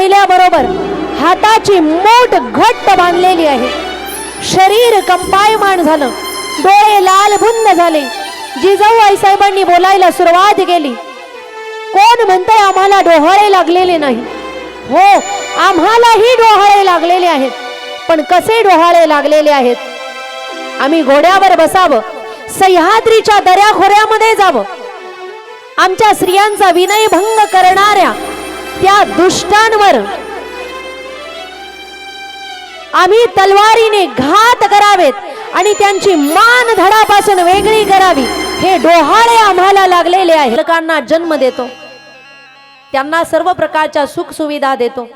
राहिल्याबरोबर हाताची मूठ घट्ट बांधलेली आहे. शरीर कंपायमान झालं, डोळे लालबुंद झाले. जिजाऊ आईसाहेबांनी बोलायला सुरुवात केली. कोण म्हणतंय आम्हाला डोहाळे लागलेले नाही? हो, आम्हालाही डोहाळे लागलेले आहेत. पण कसे डोहाळे लागलेले आहेत? आम्ही घोड्यावर बसावं, सह्याद्रीच्या दऱ्याखोऱ्यामध्ये जावं, आमच्या स्त्रियांचा विनयभंग करणाऱ्या त्या दुष्टांवर आम्ही तलवारीने घात करावेत आणि त्यांची मान धडापासून वेगळी करावी. हे डोहाळे आम्हाला लागलेले आहेत. बालकांना जन्म देतो, त्यांना सर्व प्रकारच्या सुख सुविधा देतो,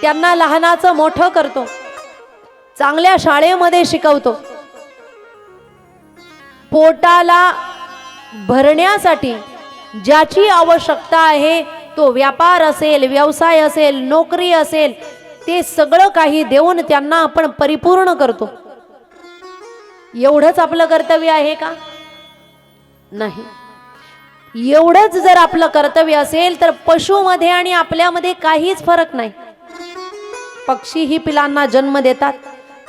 त्यांना लहानाचं मोठं करतो, चांगल्या शाळेमध्ये शिकवतो. पोटाला भरण्यासाठी ज्याची आवश्यकता आहे, तो व्यापार असेल, व्यवसाय असेल, नोकरी असेल, ते सगळं काही देऊन त्यांना आपण परिपूर्ण करतो. एवढंच आपलं कर्तव्य आहे का? नाही. एवढंच जर आपलं कर्तव्य असेल तर पशुमध्ये आणि आपल्यामध्ये काहीच फरक नाही. पक्षीही पिलांना जन्म देतात,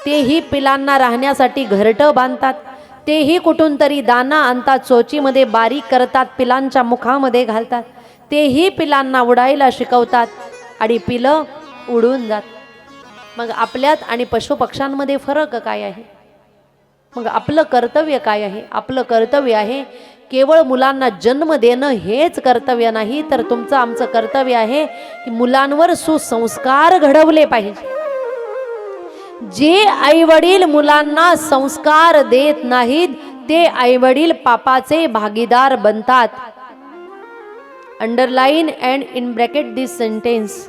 तेही पिलांना राहण्यासाठी घरटं बांधतात, तेही कुठून तरी दाना आणतात, चोचीमध्ये बारीक करतात, पिलांच्या मुखामध्ये घालतात, तेही पिलांना उडायला शिकवतात आणि पिलं उडून जात. मग आपल्यात आणि पशुपक्ष्यांमध्ये फरक काय आहे? मग आपलं कर्तव्य काय आहे? आपलं कर्तव्य आहे केवळ मुलांना जन्म देणं हेच कर्तव्य नाही, तर तुमचं आमचं कर्तव्य आहे की मुलांवर सुसंस्कार घडवले पाहिजे. जे आईवडील मुलांना संस्कार देत नाहीत ते आईवडील पापाचे भागीदार बनतात. Underline and in bracket this sentence.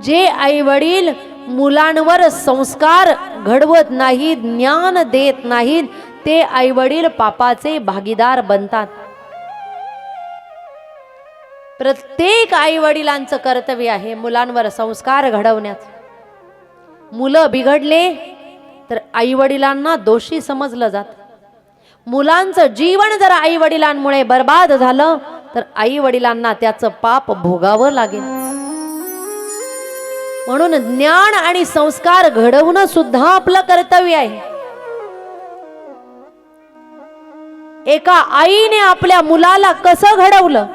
जे आईवडील मुलांवर संस्कार घडवत नाहीत, ज्ञान देत नाहीत, ते आईवडील पापाचे भागीदार बनतात. प्रत्येक आईवडिलांचं कर्तव्य आहे मुलांवर संस्कार घडवण्याचं. मुलं बिघडले तर आईवडिलांना दोषी समजलं जातं. मुलांचं जीवन जर आईवडिलांमुळे बर्बाद झालं तर आईवडिलांना त्याचं पाप भोगावं लागेल. म्हणून ज्ञान आणि संस्कार घडवणं सुद्धा आपलं कर्तव्य आहे. एका आईने आपल्या मुलाला कसं घडवलं,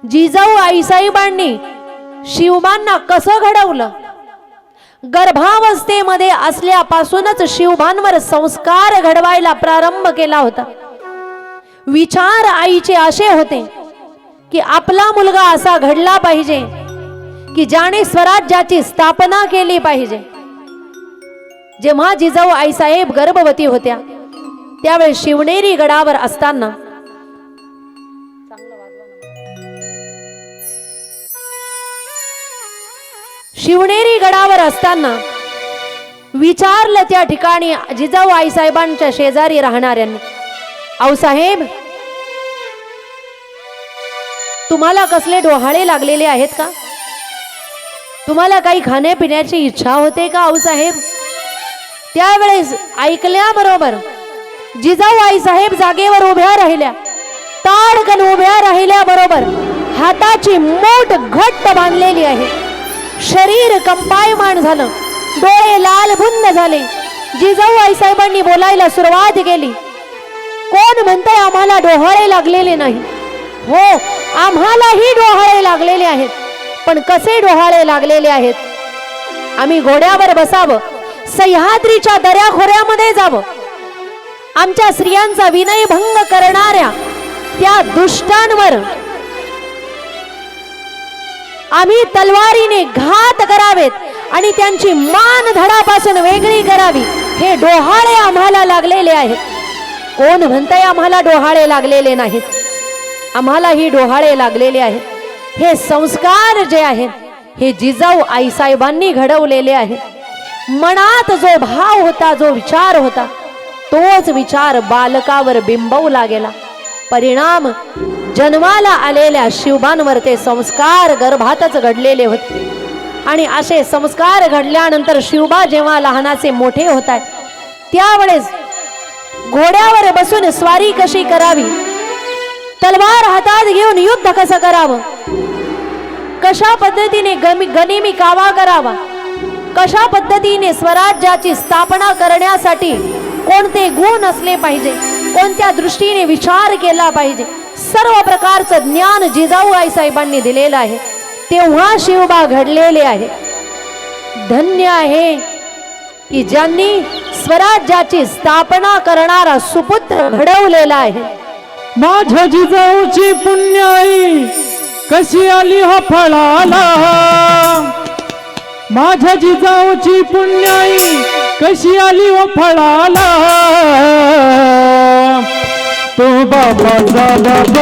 जिजाऊ आईसाहेबांनी शिवबांना कसं घडवलं, गर्भावस्थेमध्ये असल्यापासूनच शिवबांवर संस्कार घडवायला प्रारंभ केला होता. विचार आईचे असे होते की आपला मुलगा असा घडला पाहिजे की ज्याने स्वराज्याची स्थापना केली पाहिजे. जेव्हा जिजाऊ आईसाहेब गर्भवती होत्या त्यावेळी शिवनेरी गडावर असताना विचारलं त्या ठिकाणी जिजाऊ आईसाहेबांच्या शेजारी राहणाऱ्यांनी, आऊसाहेब तुम्हाला कसले डोहाळे लागलेले आहेत का? तुम्हाला काही खाण्यापिण्याची इच्छा होते का आऊसाहेब? त्यावेळेस ऐकल्याबरोबर जिजाऊ आईसाहेब जागेवर उभ्या राहिल्या. ताडकन उभ्या राहिल्याबरोबर हाताची मूठ घट्ट बांधलेली आहे. शरीर कंपायमान झालं, डोळे लालबुंद झाले. जिजाऊ आईसाहेबांनी बोलायला सुरुवात केली. कोण म्हणतंय आम्हाला डोहाळे लागलेले नाही? हो, आम्हालाही डोहाळे लागलेले आहेत. पण कसे डोहाळे लागलेले आहेत? आम्ही घोड्यावर बसावं, सह्याद्रीच्या दऱ्याखोऱ्यामध्ये जावं, आमच्या स्त्रियांचा विनयभंग करणाऱ्या त्या दुष्टांवर आम्ही तलवारीने घात करावेत आणि त्यांची मान धडापासून वेगळी करावी. हे डोहाळे आम्हाला लागलेले आहेत. कोण म्हणतंय आम्हाला डोहाळे लागलेले नाहीत? आम्हालाही डोहाळे लागलेले आहेत. हे संस्कार जे आहेत हे जिजाऊ आईसाहेबांनी घडवलेले आहेत. मनात जो भाव होता, जो विचार होता, तोच विचार बालकावर बिंबवला गेला. परिणाम जन्माला आलेल्या शिवबांवर ते संस्कार गर्भातच घडलेले होते. आणि असे संस्कार घडल्यानंतर शिवबा जेव्हा लहानाचे मोठे होत आहेत त्यावेळेस घोड्यावर बसून स्वारी कशी करावी, तलवार हातात घेऊन युद्ध कसं करावं, कशा पद्धतीने गनिमी कावा करावा, कशा पद्धतीने स्वराज्याची स्थापना करण्यासाठी कोणते गुण असले पाहिजे, कोणत्या दृष्टीने विचार केला पाहिजे, सर्व प्रकारचं ज्ञान जिजाऊ आईसाहेबांनी दिलेलं आहे. तेव्हा शिवबा घडलेले आहे. धन्य आहे की ज्यांनी स्वराज्याची स्थापना करणारा सुपुत्र घडवलेला आहे. माझ्या जिजाऊची पुण्याई कशी आली हो फळाला, माझ्या जिजाऊची पुण्याई कशी आली हो फळाला. तो बापाचा बाप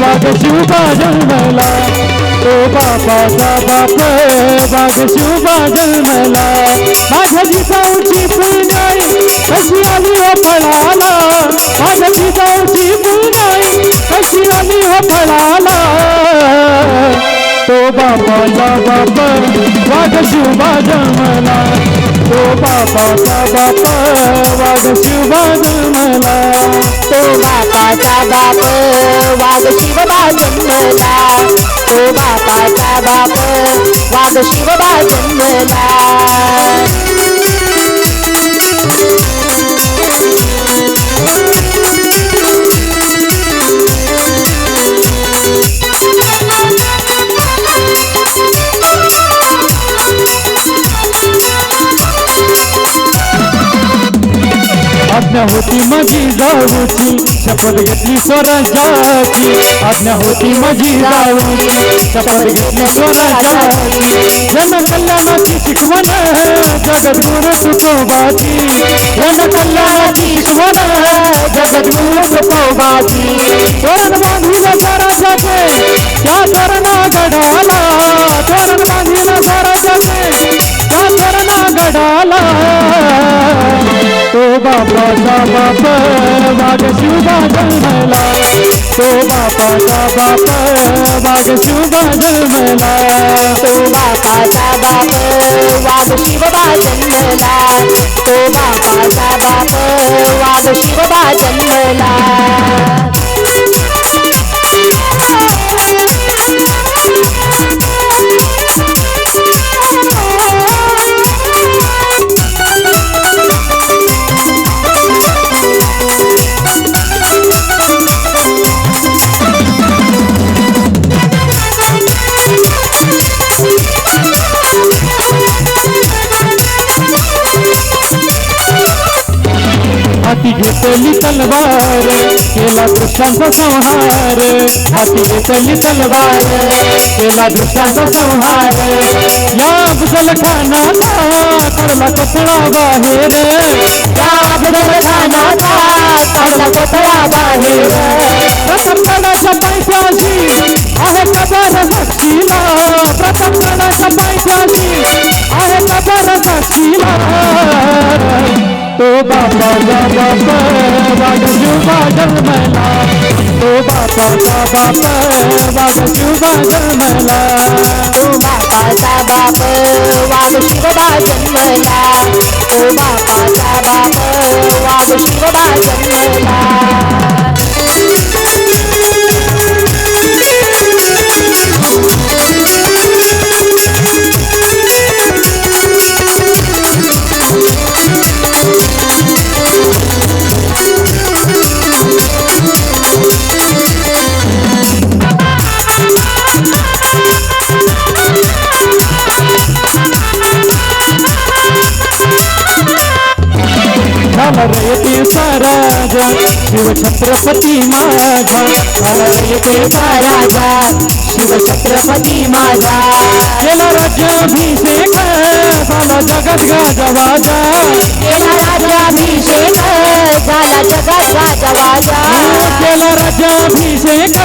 वाघ शिवबा जन्मला, तो बापाचा बाप वाघ शिवबा जन्मला. माझ्या जिजाऊची पुण्याई कशी आली हो फळाला, माझ्या जिजाऊची पुण्याई कशी आली हो फळाला. तो बापाचा बाप वाघ शिवबा जन्मला, तो बापाचा बाप वाघ शिवबा जन्मला. तो बापाचा बाप वाघ शिवबा जन्मला, तो बापाचा बाप वाघ शिवबा जन्मला. आज्ञा होती माझी जाऊची, शपथ घेतली स्वराज्याची. आज्ञा होती माझी जाऊची, शपथ घेतली स्वराज्याची. जनकल्याणाची शिकवण जगद्गुरु तुकोबाची, जनकल्याणाची शिकवण जगद्गुरु तुकोबाची. तोरण बांधिलं स्वराज्याचे त्या तोरणा गडाला, तोरण बांधिलं स्वराज्याचे त्या तोरणा गडाला. तो बापाचा बाप वाघ शिवबा जन्मला, तो बापाचा बाप वाघ शिवबा जन्मला. तो बापाचा बाप वाघ शिवबा जन्मला, तो बापाचा बाप वाघ शिवबा जन्मला. हाती घेतली तलवार केला दुष्टांचा संहार, हाती घेतली तलवार केला दुष्टांचा संहार. या अफजल खानाचा काढला कोथळा बाहेर, या अफजल खानाचा काढला कोथळा बाहेर. प्रतापगडाच्या पैशाशी आहे कबर साक्षीला, प्रतापगडाच्या पैशाशी आहे कबर साक्षीला. तो बापाचा बाप वाघ शिवबा जन्मला, तो बापाचा बाप वाघ शिवबा जन्मला. तो बापाचा बाप वाघ शिवबा जन्मला, तो बापाचा बाप वाघ शिवबा जन्मला. रयतेचा राजा शिवछत्रपती माझा, रयतेचा राजा शिवछत्रपती माझा. केला राज्याभिषेक झाला जगत गाजवाजा, केला राज्याभिषेक झाला जगात गाजवाजा. केला राज्याभिषेक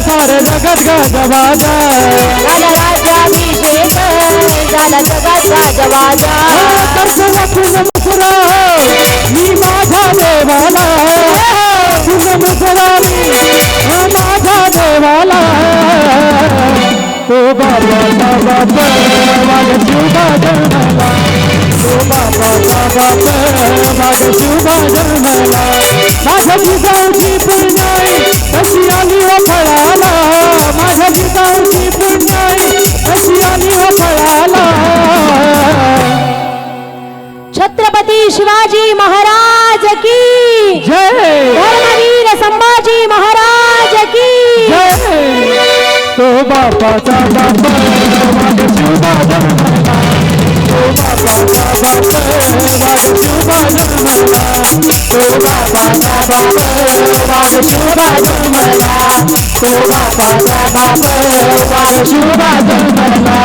सारे जगत गाजवाजा, झाला राज्याभिषेक झाला जगात गाजवाजा. मी माझा देवाला तुझं मुसरारी माझा देवाला. तो बापाचा बाप वाघ शिवबा जन्मला, तो बापाचा बाप वाघ शिवबा जन्मला. माझ्या जिजाऊची पुण्याई कशी आली हो फळाला, माझ्या जिजाऊची पुण्याई शिवाजी महाराज की जय धर्मवीर संभाजी महाराज की जय तो बापाचा बाप वाघ शिवबा जन्मला तो बापाचा बाप वाघ शिवबा जन्मला तो बापाचा बाप वाघ शिवबा जन्मला तो बापाचा बाप वाघ शिवबा जन्मला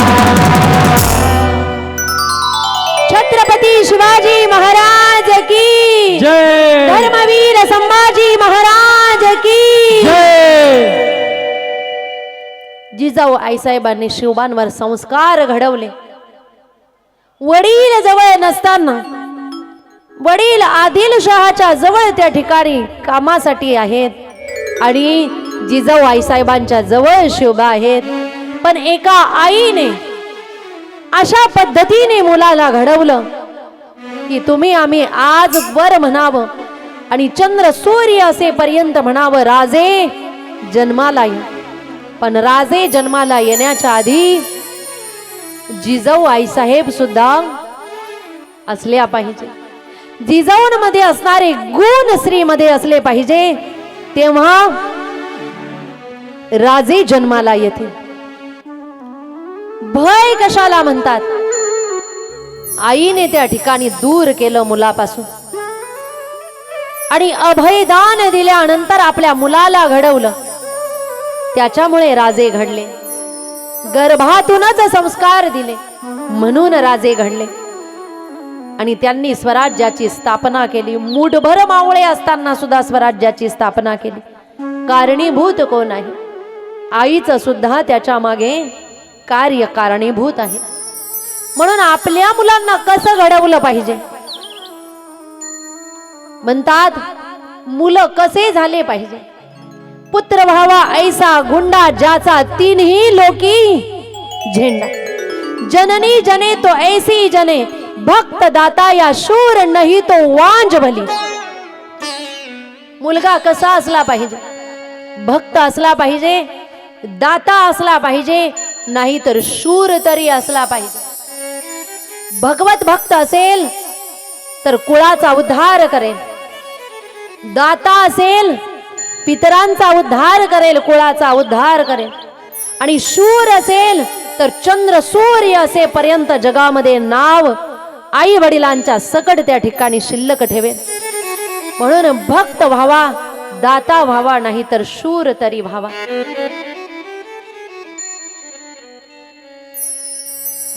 छत्रपती शिवाजी महाराज की जय धर्मवीर संभाजी महाराज की जय जिजाऊ आईसाहेबांनी शिवबांवर संस्कार घडवले. वडील जवळ नसताना वडील आदिलशहाच्या जवळ त्या ठिकाणी कामासाठी आहेत आणि जिजाऊ आईसाहेबांच्या जवळ शिवबा आहेत. पण एका आईने अशा पद्धतीने मुलाला घडवलं की तुम्ही आम्ही आज वर म्हणावं आणि चंद्र सूर्य असेपर्यंत म्हणावं राजे जन्माला ये. पण राजे जन्माला येण्याच्या आधी जिजाऊ आईसाहेब सुद्धा असल्या पाहिजे. जिजाऊंमध्ये असणारे गुण स्त्रीमध्ये असले पाहिजे, तेव्हा राजे जन्माला येतील. भय कशाला म्हणतात? आईने त्या ठिकाणी दूर केलं मुलापासून आणि अभयदान दिल्यानंतर आपल्या मुलाला घडवलं. त्याच्यामुळे राजे घडले. गर्भातूनच संस्कार दिले म्हणून राजे घडले आणि त्यांनी स्वराज्याची स्थापना केली. मूठभर मावळे असताना सुद्धा स्वराज्याची स्थापना केली. कारणीभूत कोण आहे? आईचं सुद्धा त्याच्या मागे कार्य कारणीभूत आहे. म्हणून आपल्या मुलांना कसं घडवलं पाहिजे? म्हणतात मुलं कसे झाले पाहिजे? पुत्र व्हावा ऐसा गुंडा ज्याचा तीनही लोकी झेंडा. जननी जने तो ऐसी जने भक्त दाता या शूर नाही तो वांज भली. मुलगा कसा असला पाहिजे? भक्त असला पाहिजे, दाता असला पाहिजे, नाही तर शूर तरी असला पाहिजे. भगवत भक्त असेल तर कुळाचा उद्धार करेल, दाता असेल पितरांचा उद्धार करेल, कुळाचा उद्धार करेल, आणि शूर असेल तर चंद्र सूर्य असेपर्यंत जगामध्ये नाव आई वडिलांच्या सकट त्या ठिकाणी शिल्लक ठेवेल. म्हणून भक्त व्हावा, दाता व्हावा, नाही तर शूर तरी व्हावा.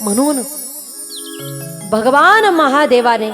म्हणून भगवान महादेवाने